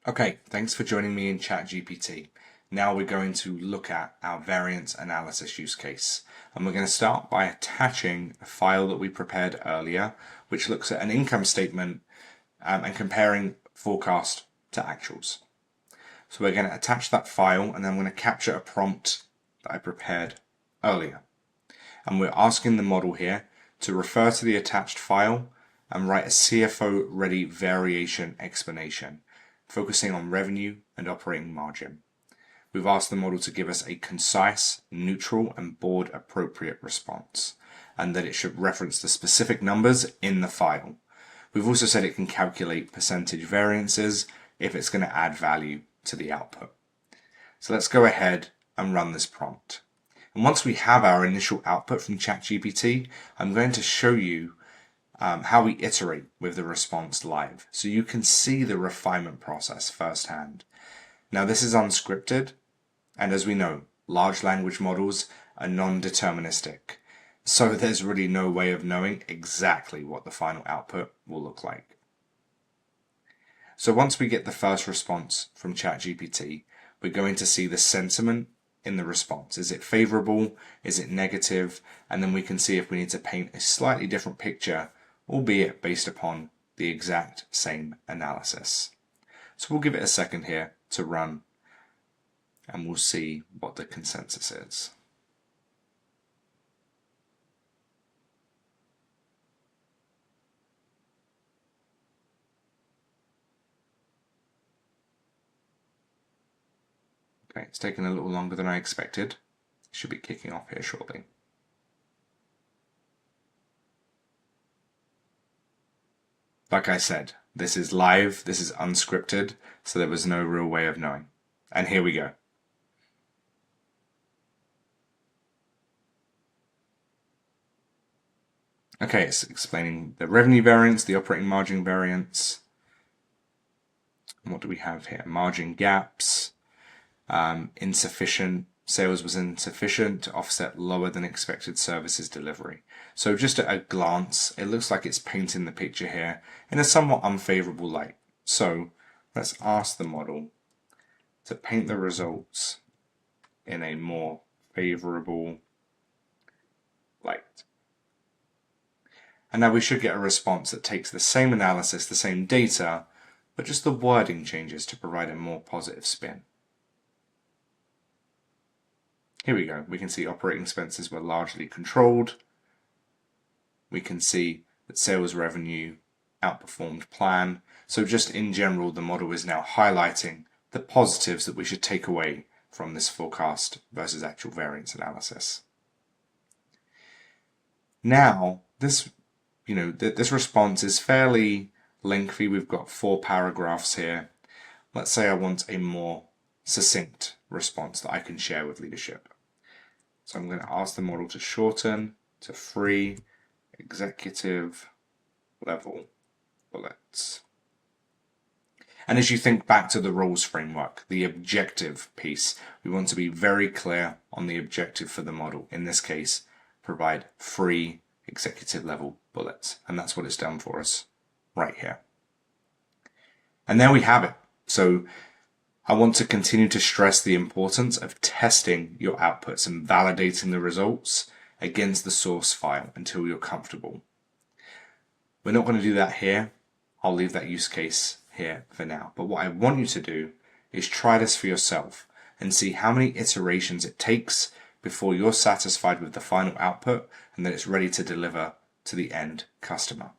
Okay, thanks for joining me in ChatGPT. Now we're going to look at our variance analysis use case. And we're going to start by attaching a file that we prepared earlier, which looks at an income statement and comparing forecast to actuals. So we're going to attach that file and then I'm going to capture a prompt that I prepared earlier. And we're asking the model here to refer to the attached file and write a CFO-ready variation explanation, focusing on revenue and operating margin. We've asked the model to give us a concise, neutral, and board-appropriate response, and that it should reference the specific numbers in the file. We've also said it can calculate percentage variances if it's going to add value to the output. So let's go ahead and run this prompt. And once we have our initial output from ChatGPT, I'm going to show you how we iterate with the response live, so you can see the refinement process firsthand. Now this is unscripted, and as we know, large language models are non-deterministic, so there's really no way of knowing exactly what the final output will look like. So once we get the first response from ChatGPT, we're going to see the sentiment in the response. Is it favorable? Is it negative? And then we can see if we need to paint a slightly different picture, albeit based upon the exact same analysis. So we'll give it a second here to run and we'll see what the consensus is. Okay, it's taken a little longer than I expected. It should be kicking off here shortly. Like I said, this is live, this is unscripted, so there was no real way of knowing. And here we go. Okay, it's explaining the revenue variance, the operating margin variance. And what do we have here? Margin gaps, insufficient, sales was insufficient to offset lower than expected services delivery. So just at a glance, it looks like it's painting the picture here in a somewhat unfavorable light. So let's ask the model to paint the results in a more favorable light. And now we should get a response that takes the same analysis, the same data, but just the wording changes to provide a more positive spin. Here we go. We can see operating expenses were largely controlled. We can see that sales revenue outperformed plan. So just in general, the model is now highlighting the positives that we should take away from this forecast versus actual variance analysis. Now, this response is fairly lengthy. We've got 4 paragraphs here. Let's say I want a more succinct response that I can share with leadership. So I'm going to ask the model to shorten to 3 executive level bullets. And as you think back to the roles framework, the objective piece, we want to be very clear on the objective for the model. In this case, provide 3 executive level bullets. And that's what it's done for us right here. And there we have it. So I want to continue to stress the importance of testing your outputs and validating the results against the source file until you're comfortable. We're not going to do that here. I'll leave that use case here for now. But what I want you to do is try this for yourself and see how many iterations it takes before you're satisfied with the final output and that it's ready to deliver to the end customer.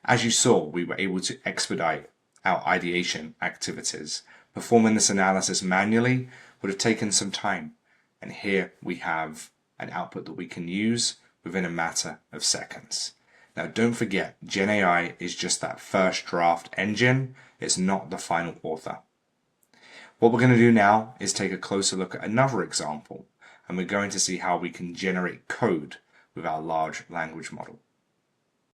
As you saw, we were able to expedite our ideation activities. Performing this analysis manually would have taken some time, and here we have an output that we can use within a matter of seconds. Now don't forget, GenAI is just that first draft engine, it's not the final author. What we're going to do now is take a closer look at another example, and we're going to see how we can generate code with our large language model.